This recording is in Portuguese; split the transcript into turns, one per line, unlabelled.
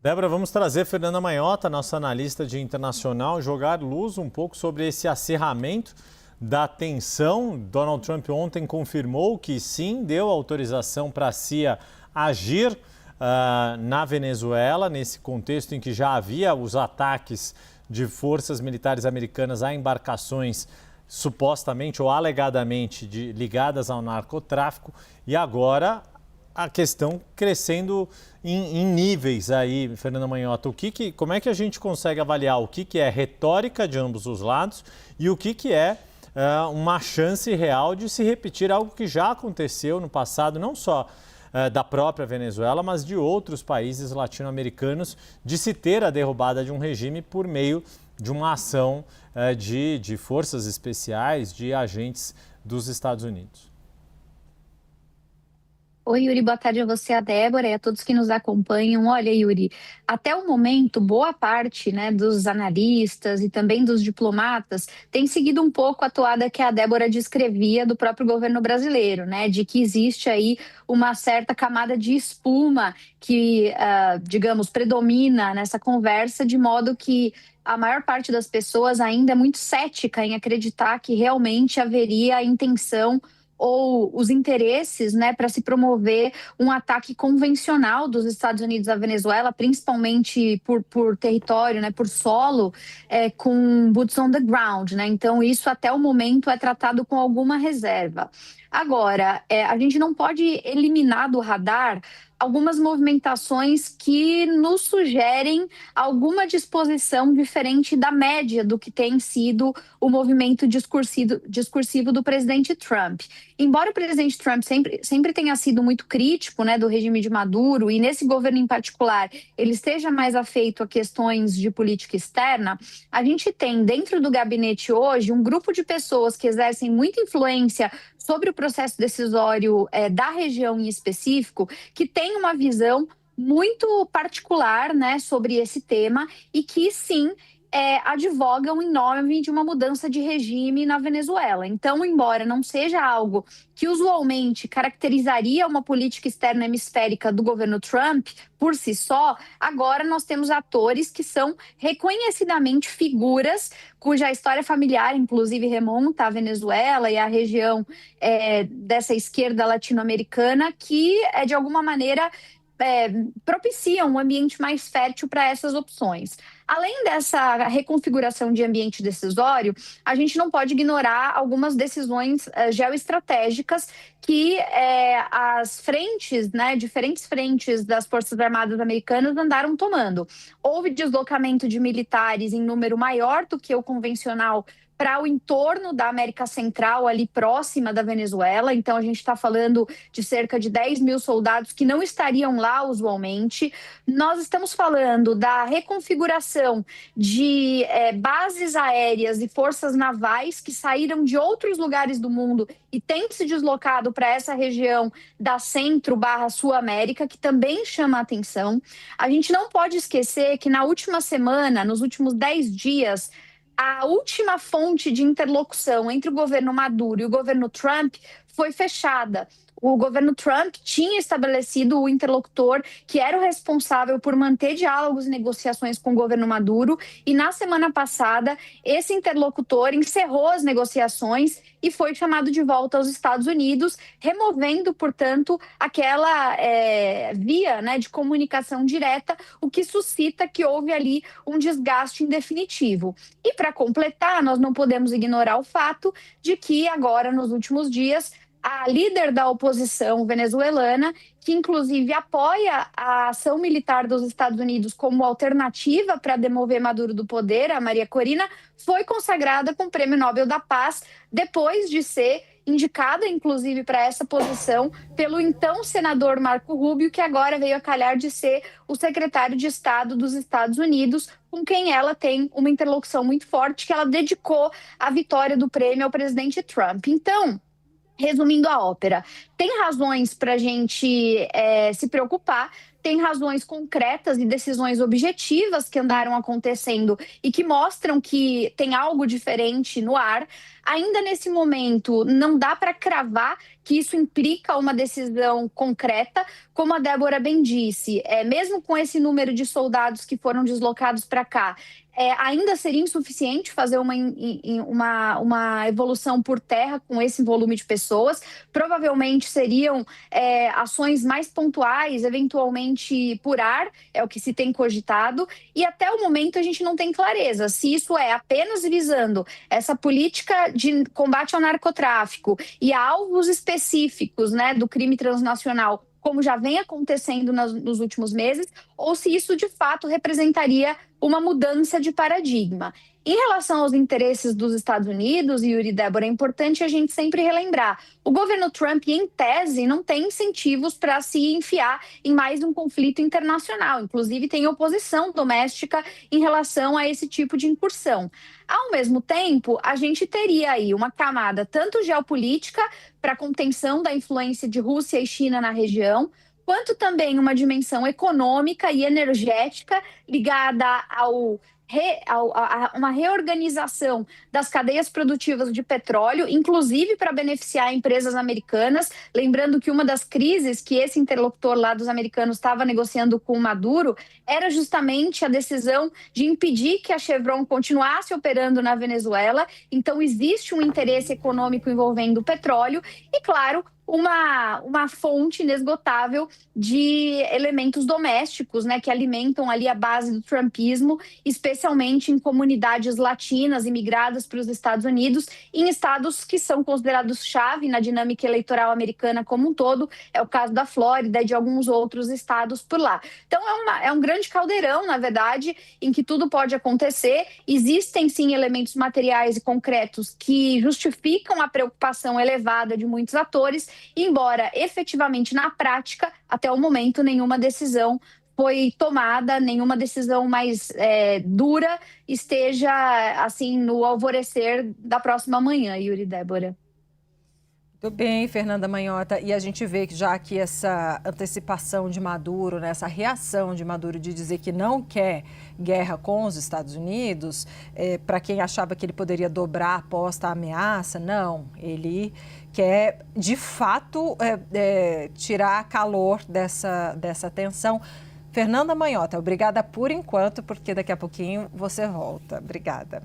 Débora, vamos trazer Fernanda Manhota, nossa analista de internacional, jogar luz um pouco sobre esse acirramento da tensão. Donald Trump ontem confirmou que sim, deu autorização para a CIA agir na Venezuela, nesse contexto em que já havia os ataques de forças militares americanas a embarcações supostamente ou alegadamente ligadas ao narcotráfico, e agora a questão crescendo em níveis aí, Fernanda Manhota. Como é que a gente consegue avaliar o que é retórica de ambos os lados e o que é uma chance real de se repetir algo que já aconteceu no passado, não só da própria Venezuela, mas de outros países latino-americanos, de se ter a derrubada de um regime por meio de uma ação de forças especiais, de agentes dos Estados Unidos.
Oi, Yuri, boa tarde a você, a Débora e a todos que nos acompanham. Olha, Yuri, até o momento, boa parte, né, dos analistas e também dos diplomatas tem seguido um pouco a toada que a Débora descrevia do próprio governo brasileiro, né, de que existe aí uma certa camada de espuma que, digamos, predomina nessa conversa, de modo que a maior parte das pessoas ainda é muito cética em acreditar que realmente haveria a intenção ou os interesses, né, para se promover um ataque convencional dos Estados Unidos à Venezuela, principalmente por território, né, por solo, com boots on the ground, né? Então isso até o momento é tratado com alguma reserva. Agora, a gente não pode eliminar do radar algumas movimentações que nos sugerem alguma disposição diferente da média do que tem sido o movimento discursivo do presidente Trump. Embora o presidente Trump sempre tenha sido muito crítico, né, do regime de Maduro, e nesse governo em particular ele esteja mais afeito a questões de política externa, a gente tem dentro do gabinete hoje um grupo de pessoas que exercem muita influência sobre o processo decisório da região em específico, que tem uma visão muito particular, né, sobre esse tema e que sim advogam em nome de uma mudança de regime na Venezuela. Então, embora não seja algo que usualmente caracterizaria uma política externa hemisférica do governo Trump por si só, agora nós temos atores que são reconhecidamente figuras cuja história familiar, inclusive, remonta à Venezuela e à região dessa esquerda latino-americana, que, de alguma maneira, propiciam um ambiente mais fértil para essas opções. Além dessa reconfiguração de ambiente decisório, a gente não pode ignorar algumas decisões geoestratégicas que as frentes, né, diferentes frentes das Forças Armadas americanas andaram tomando. Houve deslocamento de militares em número maior do que o convencional para o entorno da América Central, ali próxima da Venezuela. Então, a gente está falando de cerca de 10 mil soldados que não estariam lá usualmente. Nós estamos falando da reconfiguração de bases aéreas e forças navais que saíram de outros lugares do mundo e têm se deslocado para essa região da Centro/Sul América, que também chama a atenção. A gente não pode esquecer que na última semana, nos últimos 10 dias, a última fonte de interlocução entre o governo Maduro e o governo Trump foi fechada. O governo Trump tinha estabelecido o interlocutor que era o responsável por manter diálogos e negociações com o governo Maduro, e na semana passada esse interlocutor encerrou as negociações e foi chamado de volta aos Estados Unidos, removendo, portanto, aquela via, né, de comunicação direta, o que suscita que houve ali um desgaste indefinitivo. E para completar, nós não podemos ignorar o fato de que agora, nos últimos dias, a líder da oposição venezuelana, que inclusive apoia a ação militar dos Estados Unidos como alternativa para demover Maduro do poder, a Maria Corina, foi consagrada com o Prêmio Nobel da Paz, depois de ser indicada, inclusive, para essa posição pelo então senador Marco Rubio, que agora veio a calhar de ser o secretário de Estado dos Estados Unidos, com quem ela tem uma interlocução muito forte, que ela dedicou a vitória do prêmio ao presidente Trump. Então, resumindo a ópera, tem razões para a gente se preocupar, tem razões concretas e decisões objetivas que andaram acontecendo e que mostram que tem algo diferente no ar. Ainda nesse momento, não dá para cravar que isso implica uma decisão concreta, como a Débora bem disse, mesmo com esse número de soldados que foram deslocados para cá, ainda seria insuficiente fazer uma evolução por terra com esse volume de pessoas. Provavelmente seriam ações mais pontuais, eventualmente por ar, é o que se tem cogitado, e até o momento a gente não tem clareza se isso é apenas visando essa política de combate ao narcotráfico e a alvos específicos, né, do crime transnacional, como já vem acontecendo nos últimos meses, ou se isso de fato representaria uma mudança de paradigma. Em relação aos interesses dos Estados Unidos, Yuri e Débora, é importante a gente sempre relembrar: o governo Trump, em tese, não tem incentivos para se enfiar em mais um conflito internacional. Inclusive, tem oposição doméstica em relação a esse tipo de incursão. Ao mesmo tempo, a gente teria aí uma camada tanto geopolítica para contenção da influência de Rússia e China na região, quanto também uma dimensão econômica e energética ligada a uma reorganização das cadeias produtivas de petróleo, inclusive para beneficiar empresas americanas. Lembrando que uma das crises que esse interlocutor lá dos americanos estava negociando com o Maduro era justamente a decisão de impedir que a Chevron continuasse operando na Venezuela. Então, existe um interesse econômico envolvendo o petróleo e, claro, uma fonte inesgotável de elementos domésticos, né, que alimentam ali a base do trumpismo, especialmente em comunidades latinas imigradas para os Estados Unidos, em estados que são considerados chave na dinâmica eleitoral americana como um todo. É o caso da Flórida e de alguns outros estados por lá. Então, é um grande caldeirão, na verdade, em que tudo pode acontecer. Existem, sim, elementos materiais e concretos que justificam a preocupação elevada de muitos atores, embora efetivamente na prática, até o momento, nenhuma decisão foi tomada, nenhuma decisão mais dura esteja assim no alvorecer da próxima manhã, Yuri e Débora.
Muito bem, Fernanda Manhota, e a gente vê que já que essa antecipação de Maduro, né, essa reação de Maduro de dizer que não quer guerra com os Estados Unidos, para quem achava que ele poderia dobrar após a ameaça, não, ele quer de fato tirar calor dessa tensão. Fernanda Manhota, obrigada por enquanto, porque daqui a pouquinho você volta. Obrigada.